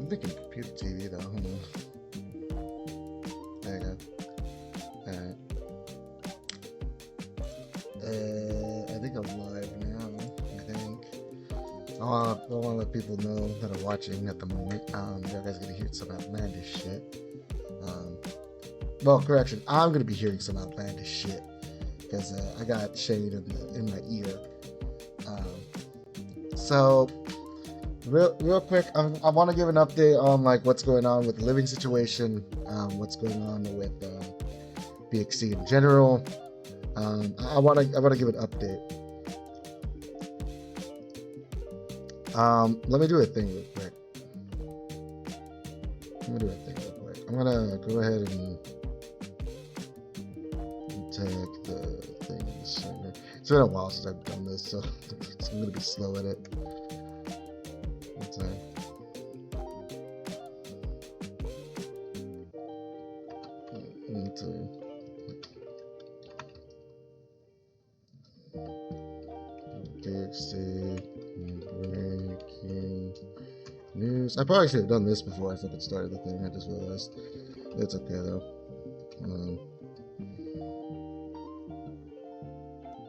I'm thinking computer TV though. Hold on. There you go. Alright. I think I'm live now. I think. I want to let people know that are watching at the moment. You guys are gonna hear some outlandish shit. Well, correction. I'm gonna be hearing some outlandish shit because I got shade in my ear. So. Real quick, I want to give an update on like what's going on with the living situation, what's going on with PXT in general. I want to give an update. Let me do a thing real quick. I'm gonna go ahead and take the thing in the center. It's been a while since I've done this, so I'm gonna be slow at it. PXT Breaking News. I probably should have done this before I fucking started the thing. I just realized. It's okay though.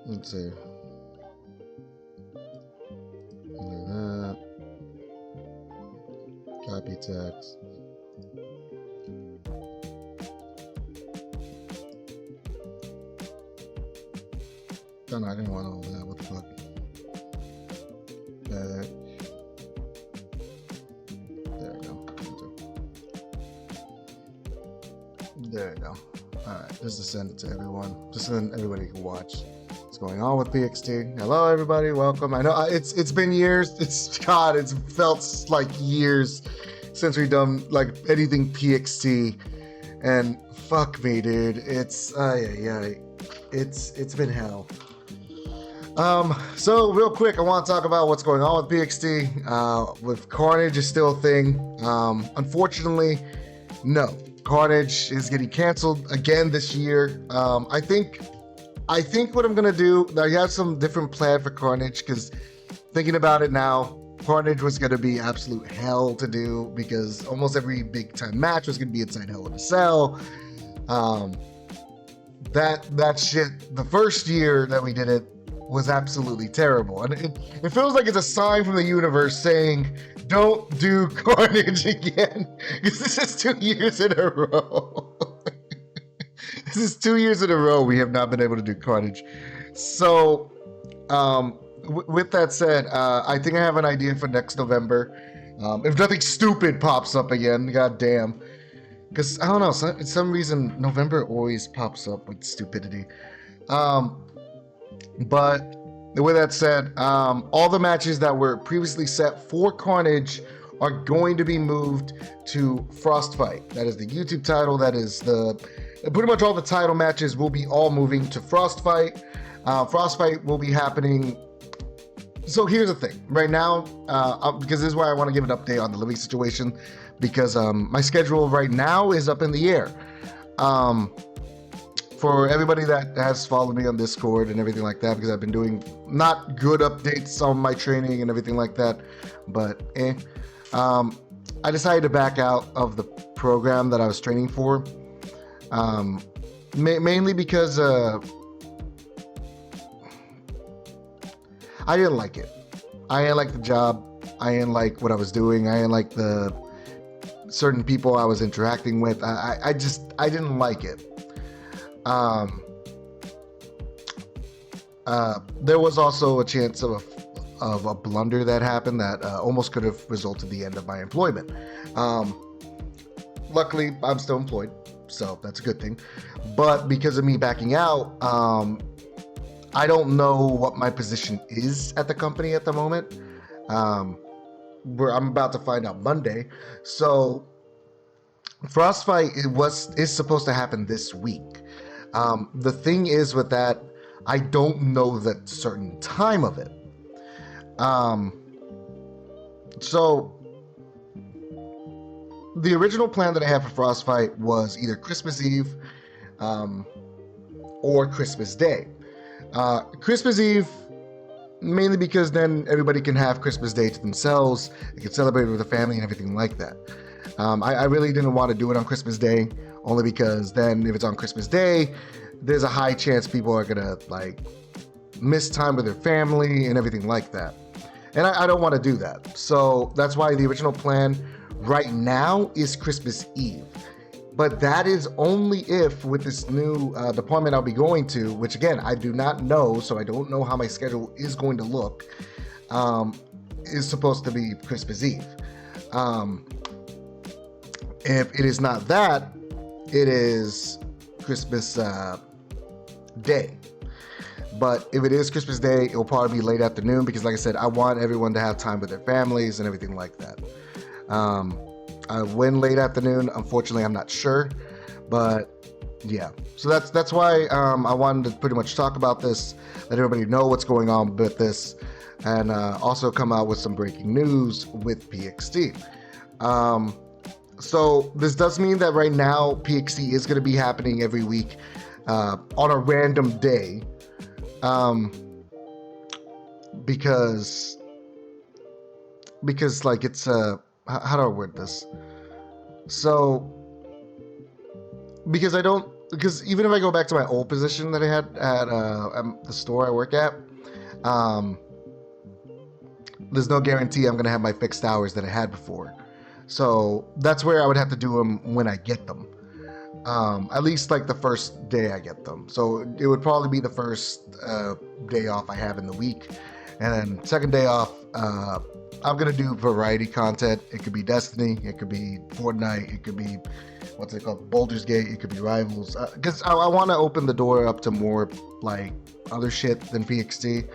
Let's see. Like that. Copy text. Oh, no, I didn't want all that. What the fuck? There we go. There we go. Alright, just to send it to everyone. Just so then everybody can watch what's going on with PXT. Hello, everybody. Welcome. I know it's been years. It's felt like years since we've done like anything PXT. And fuck me, dude. It's been hell. So real quick, I want to talk about what's going on with PXT. With Carnage is still a thing. Unfortunately, no. Carnage is getting canceled again this year. I think what I'm gonna do, I have some different plan for Carnage, because thinking about it now, Carnage was gonna be absolute hell to do, because almost every big time match was gonna be inside Hell in a Cell. That shit, the first year that we did it, was absolutely terrible, and it feels like it's a sign from the universe saying don't do Carnage again, because this is 2 years in a row. This is 2 years in a row we have not been able to do Carnage. So with that said, I think I have an idea for next November, if nothing stupid pops up again. God damn, because I don't know, for some reason November always pops up with stupidity. But with that said, all the matches that were previously set for Carnage are going to be moved to Frostfight. That is the YouTube title. That is pretty much all the title matches will be all moving to Frostfight. Frostfight will be happening. So here's the thing. Right now, because this is why I want to give an update on the living situation, because my schedule right now is up in the air. For everybody that has followed me on Discord and everything like that, because I've been doing not good updates on my training and everything like that, but I decided to back out of the program that I was training for, mainly because I didn't like it. I didn't like the job. I didn't like what I was doing. I didn't like the certain people I was interacting with. I didn't like it. There was also a chance of a blunder that happened that almost could have resulted in the end of my employment. Luckily, I'm still employed, so that's a good thing. But because of me backing out, I don't know what my position is at the company at the moment. I'm about to find out Monday. So Frostfight is supposed to happen this week. The thing is with that, I don't know the certain time of it. So the original plan that I had for Frostfight was either Christmas Eve or Christmas Day. Christmas Eve mainly because then everybody can have Christmas Day to themselves. They can celebrate with the family and everything like that. I really didn't want to do it on Christmas Day, only because then if it's on Christmas Day, there's a high chance people are gonna like miss time with their family and everything like that. And I don't want to do that. So that's why the original plan right now is Christmas Eve. But that is only if with this new department I'll be going to, which again, I do not know, so I don't know how my schedule is going to look, is supposed to be Christmas Eve. If it is not that, it is Christmas Day. But if it is Christmas Day, it'll probably be late afternoon because, like I said, I want everyone to have time with their families and everything like that. When late afternoon, unfortunately, I'm not sure, but yeah. So that's why I wanted to pretty much talk about this, let everybody know what's going on with this, and also come out with some breaking news with PXT. So this does mean that right now PXT is going to be happening every week on a random day, because like it's how do I word this? So because even if I go back to my old position that I had at the store I work at, there's no guarantee I'm gonna have my fixed hours that I had before. So that's where I would have to do them when I get them. At least like the first day I get them. So it would probably be the first day off I have in the week. And then second day off, I'm going to do variety content. It could be Destiny. It could be Fortnite. It could be, what's it called? Baldur's Gate. It could be Rivals. Because I want to open the door up to more like other shit than PXT.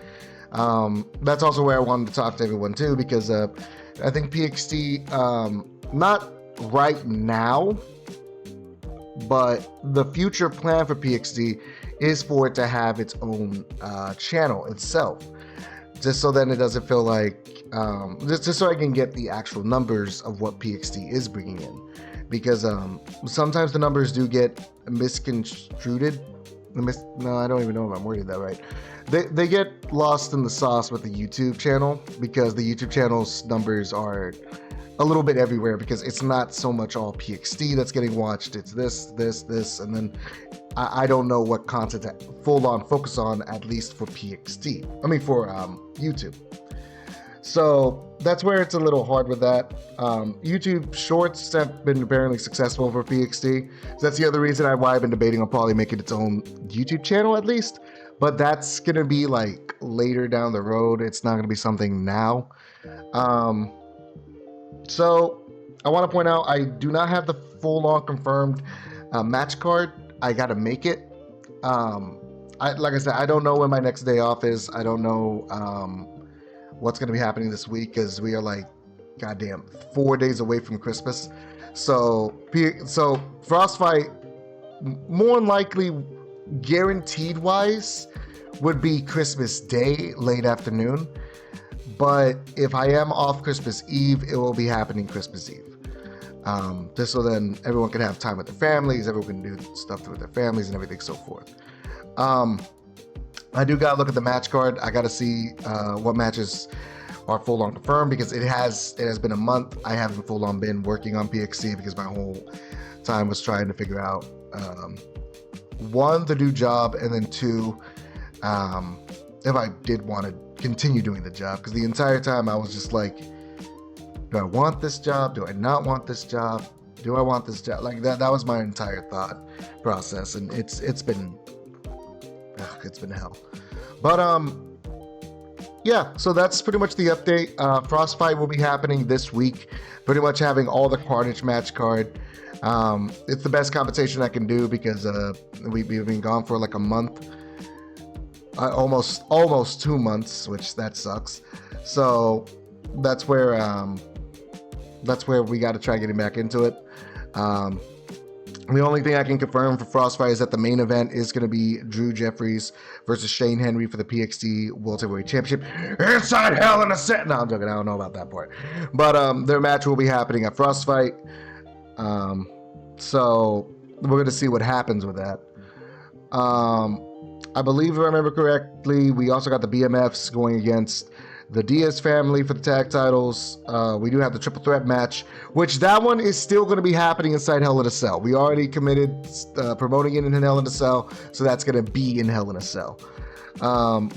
That's also where I wanted to talk to everyone too, because I think PXT, not right now, but the future plan for PXT is for it to have its own channel itself, just so then it doesn't feel like just so I can get the actual numbers of what PXT is bringing in, because sometimes the numbers do get misconstrued. No, I don't even know if I'm wording that right. They get lost in the sauce with the YouTube channel, because the YouTube channel's numbers are a little bit everywhere, because it's not so much all PXT that's getting watched. It's this, and then I don't know what content to full on focus on, at least for PXT. I mean, for YouTube. So that's where it's a little hard with that. YouTube Shorts have been apparently successful for PXT. So that's the other reason why I've been debating on probably making its own YouTube channel at least. But that's going to be like later down the road. It's not going to be something now. So I want to point out, I do not have the full on confirmed match card. I got to make it. Like I said, I don't know when my next day off is. I don't know what's going to be happening this week, because we are like, goddamn, 4 days away from Christmas. So Frostfight, more than likely, guaranteed wise, would be Christmas Day, late afternoon. But if I am off Christmas Eve, it will be happening Christmas Eve. Just so then everyone can have time with their families, everyone can do stuff with their families and everything, so forth. I do gotta look at the match card. I gotta see what matches are full on confirmed, because it has been a month. I haven't full on been working on PXC, because my whole time was trying to figure out one, the new job, and then two, if I did want to continue doing the job, because the entire time I was just like, do I want this job? Do I not want this job? Do I want this job? Like that was my entire thought process, and it's been hell. But yeah, so that's pretty much the update. Frostfight will be happening this week, pretty much having all the Carnage match card. It's the best compensation I can do, because we've been gone for like a month. Almost 2 months, which that sucks. So that's where we got to try getting back into it. The only thing I can confirm for Frostfight is that the main event is going to be Drew Jeffries versus Shane Henry for the PXT World Heavyweight Championship inside Hell in a Cell. No, I'm joking. I don't know about that part. But their match will be happening at Frostfight. So we're going to see what happens with that. I believe, if I remember correctly, we also got the BMFs going against the Diaz family for the tag titles. We do have the triple threat match, which that one is still going to be happening inside Hell in a Cell. We already committed promoting it in Hell in a Cell, so that's going to be in Hell in a Cell.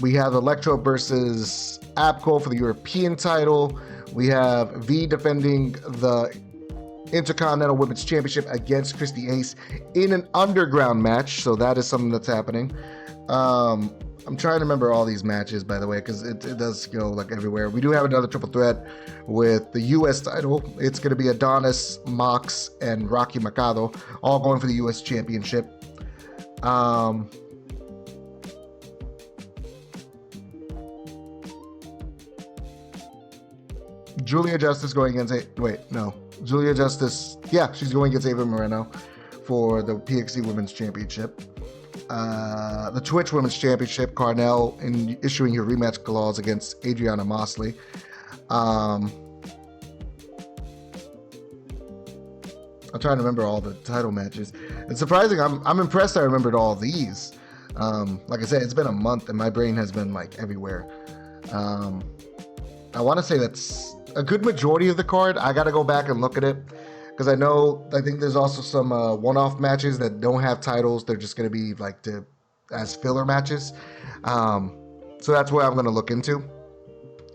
We have Electro versus Abco for the European title. We have V defending the Intercontinental Women's Championship against Christy Ace in an underground match, so that is something that's happening. I'm trying to remember all these matches, by the way, because it does go like everywhere. We do have another triple threat with the U.S. title. It's going to be Adonis, Mox, and Rocky Mercado, all going for the U.S. Championship. Julia Justice going against Julia Justice. Yeah, she's going against Ava Moreno for the PXT Women's Championship. The Twitch Women's Championship, Carnell issuing her rematch clause against Adriana Mosley. I'm trying to remember all the title matches. It's surprising. I'm impressed I remembered all of these. Like I said, it's been a month and my brain has been like everywhere. I want to say that's a good majority of the card. I got to go back and look at it because I think there's also some one-off matches that don't have titles. They're just going to be like as filler matches. So that's what I'm going to look into.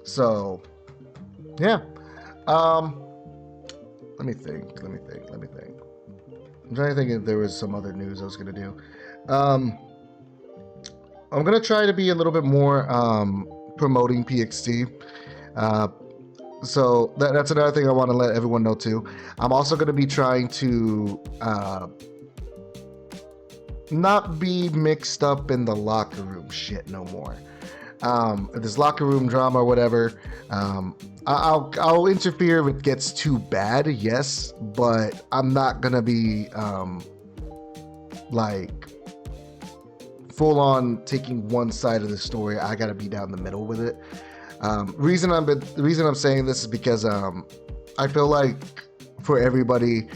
So, yeah. Let me think. I'm trying to think if there was some other news I was going to do. I'm going to try to be a little bit more promoting PXT. So that's another thing I want to let everyone know too. I'm also going to be trying to not be mixed up in the locker room shit no more. If there's locker room drama or whatever, I'll interfere if it gets too bad, yes, but I'm not going to be like full on taking one side of the story. I got to be down the middle with it. The reason I'm saying this is because I feel like for everybody,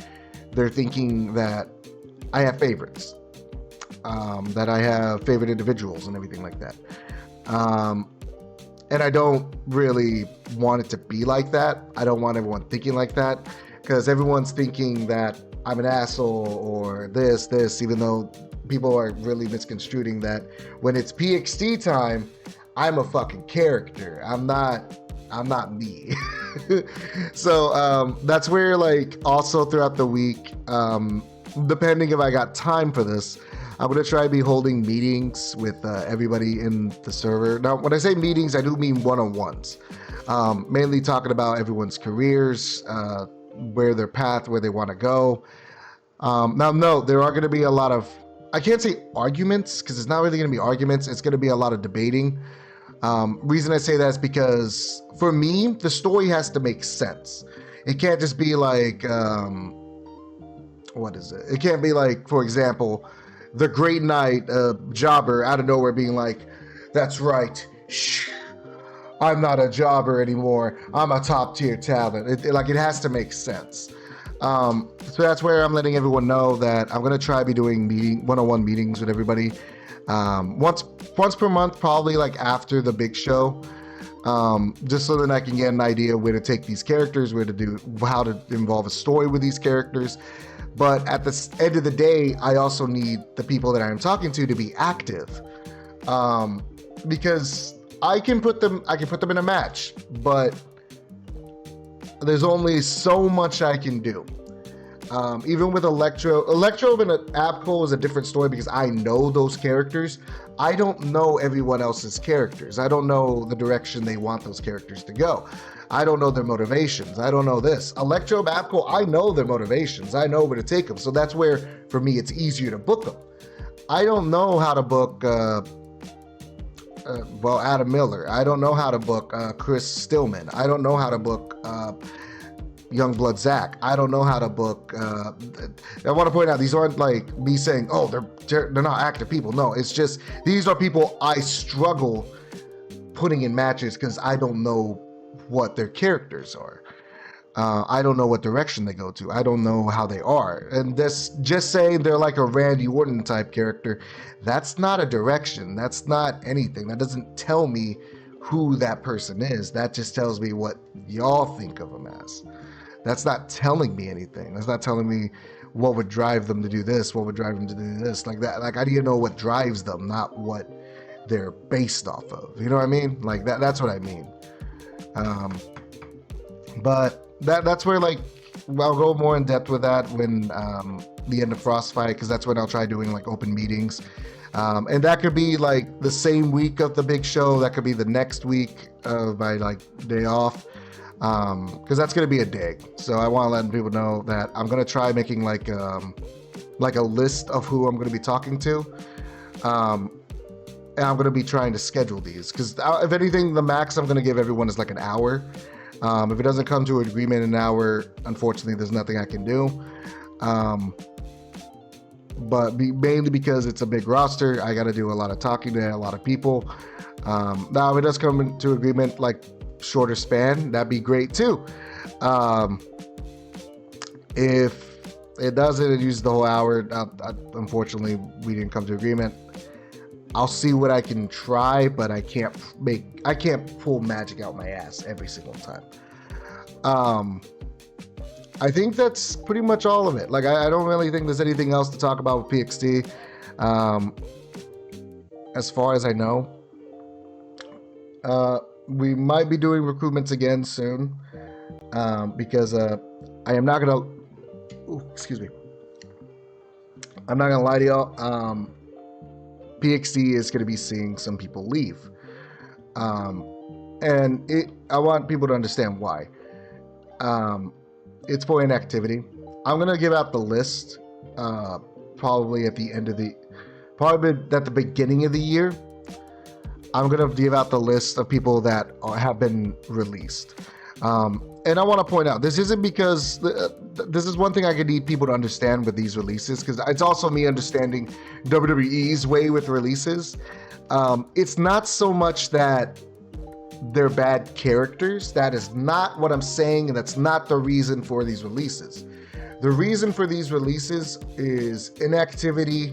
they're thinking that I have favorites, that I have favorite individuals and everything like that. And I don't really want it to be like that. I don't want everyone thinking like that because everyone's thinking that I'm an asshole or this, even though people are really misconstruing that when it's PXT time, I'm a fucking character. I'm not me. So that's where, like, also throughout the week, depending if I got time for this, I'm going to try to be holding meetings with everybody in the server. Now, when I say meetings, I do mean one-on-ones. Mainly talking about everyone's careers, where their path, where they want to go. Now, no, there are going to be a lot of, I can't say arguments, because it's not really going to be arguments. It's going to be a lot of debating. Reason I say that is because for me, the story has to make sense. It can't just be like, what is it? It can't be like, for example, the Great Knight, jobber out of nowhere being like, that's right, shh, I'm not a jobber anymore. I'm a top tier talent. It has to make sense. So that's where I'm letting everyone know that I'm going to try to be doing one-on-one meetings with everybody. Once per month, probably like after the big show, just so that I can get an idea where to take these characters, how to involve a story with these characters. But at the end of the day, I also need the people that I'm talking to be active, because I can put them in a match, but there's only so much I can do. Even with Electro and Abco is a different story because I know those characters. I don't know everyone else's characters. I don't know the direction they want those characters to go. I don't know their motivations. I don't know this. Electro and Abco, I know their motivations. I know where to take them. So that's where, for me, it's easier to book them. I don't know how to book, Adam Miller. I don't know how to book Chris Stillman. I don't know how to book Youngblood Zach. I don't know how to book. I want to point out, these aren't like me saying, oh, they're not active people. No, it's just these are people I struggle putting in matches because I don't know what their characters are. I don't know what direction they go to. I don't know how they are. And this just saying they're like a Randy Orton type character, that's not a direction. That's not anything. That doesn't tell me who that person is. That just tells me what y'all think of them as. That's not telling me anything. That's not telling me what would drive them to do this, what would drive them to do this, like that. Like, I need to know what drives them, not what they're based off of. You know what I mean? Like that's what I mean. But that's where, like, I'll go more in depth with that when the end of Frostfight, because that's when I'll try doing like open meetings. And that could be like the same week of the big show. That could be the next week of my like day off. Because that's going to be a dig. So I want to let people know that I'm going to try making like a list of who I'm going to be talking to. And I'm going to be trying to schedule these, because if anything, the max I'm going to give everyone is like an hour. If it doesn't come to an agreement in an hour, unfortunately, there's nothing I can do. But mainly because it's a big roster, I got to do a lot of talking to a lot of people. Now, if it does come into agreement, like shorter span, that'd be great too. If it doesn't, it uses the whole hour. Unfortunately, we didn't come to agreement. I'll see what I can try, but I can't pull magic out my ass every single time. I think that's pretty much all of it. Like, I don't really think there's anything else to talk about with PXT. As far as I know, we might be doing recruitments again soon, because I am not gonna. Excuse me. I'm not gonna lie to y'all. PXT is going to be seeing some people leave. And I want people to understand why. It's for inactivity. I'm going to give out the list probably at the beginning of the year. I'm going to give out the list of people that have been released. And I want to point out, this isn't because this is one thing I could need people to understand with these releases, because it's also me understanding WWE's way with releases. It's not so much that they're bad characters. That is not what I'm saying, and that's not the reason for these releases. The reason for these releases is inactivity,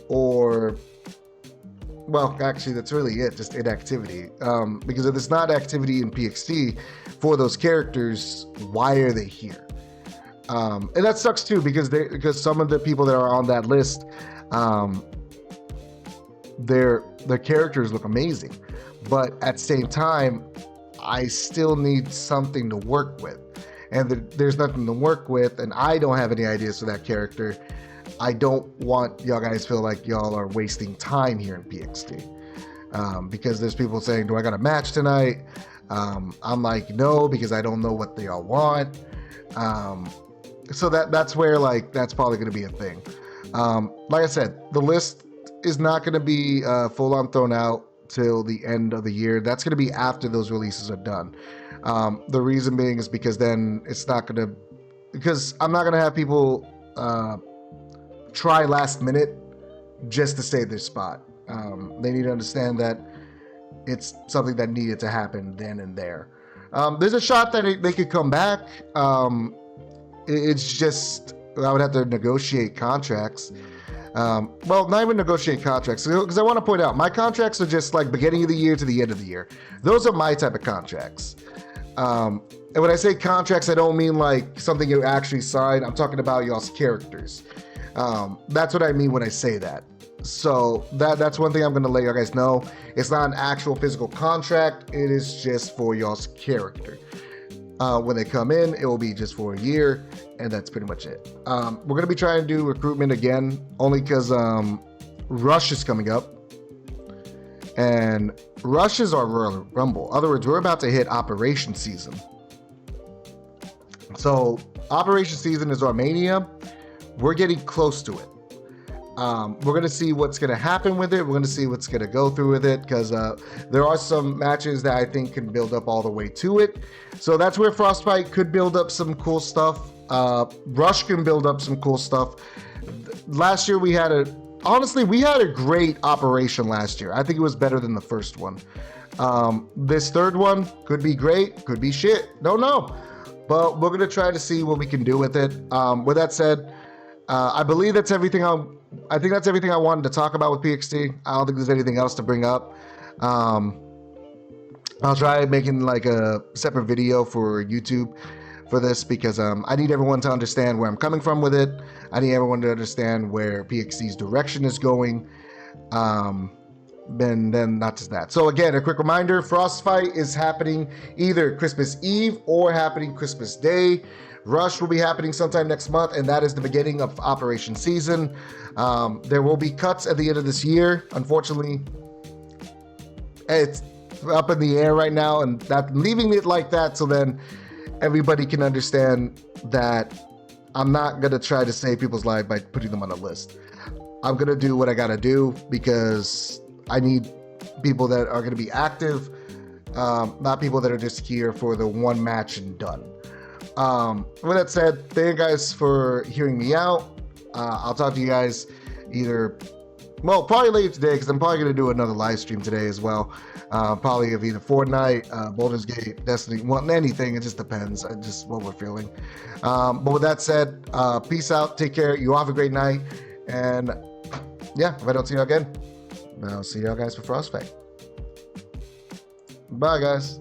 or, well, actually, that's really it, just inactivity. Because if it's not activity in PXT for those characters, why are they here? And that sucks too, because some of the people that are on that list, their characters look amazing, but at the same time, I still need something to work with, and there's nothing to work with, and I don't have any ideas for that character. I don't want y'all guys feel like y'all are wasting time here in PXT, because there's people saying, "Do I got a match tonight?" I'm like, no, because I don't know what they all want. So that's where, like, that's probably going to be a thing. Like I said, the list is not going to be full on thrown out till the end of the year. That's going to be after those releases are done. The reason being is because then it's not going to, because I'm not going to have people try last minute just to save their spot. They need to understand that it's something that needed to happen then and there. There's a shot that they could come back. It's just, I would have to negotiate contracts. Well, not even negotiate contracts, because I want to point out, my contracts are just like beginning of the year to the end of the year. Those are my type of contracts. And when I say contracts, I don't mean like something you actually sign. I'm talking about y'all's characters. That's what I mean when I say that. So that's one thing I'm going to let you guys know. It's not an actual physical contract. It is just for y'all's character. When they come in, it will be just for a year, and that's pretty much it. We're going to be trying to do recruitment again, only because Rush is coming up. And Rush is our Royal Rumble. In other words, we're about to hit Operation Season. So Operation Season is our Mania. We're getting close to it. We're going to see what's going to happen with it. We're going to see what's going to go through with it, because there are some matches that I think can build up all the way to it. So that's where Frostfight could build up some cool stuff. Rush can build up some cool stuff. Last year we had a great operation last year. I think it was better than the first one. This third one could be great, could be shit. Don't know. but we're gonna try to see what we can do with it. With that said, I believe that's everything. I think that's everything I wanted to talk about with PXT. I don't think there's anything else to bring up. I'll try making like a separate video for YouTube for this because I need everyone to understand where I'm coming from with it. I need everyone to understand where PXT's direction is going. Then not just that. So again, a quick reminder: Frostfight is happening either Christmas Eve or happening Christmas Day. Rush will be happening sometime next month, and that is the beginning of Operation Season. There will be cuts at the end of this year. Unfortunately, it's up in the air right now, and that leaving it like that so then everybody can understand that I'm not gonna try to save people's lives by putting them on a list. I'm gonna do what I gotta do because I need people that are gonna be active, not people that are just here for the one match and done. With that said, thank you guys for hearing me out. I'll talk to you guys probably later today because I'm probably going to do another live stream today as well. Probably of either Fortnite, Baldur's Gate, Destiny, anything. It just depends. Just what we're feeling. But with that said, peace out. Take care. You all have a great night. And yeah, if I don't see you again, I'll see y'all guys for Frostfight. Bye, guys.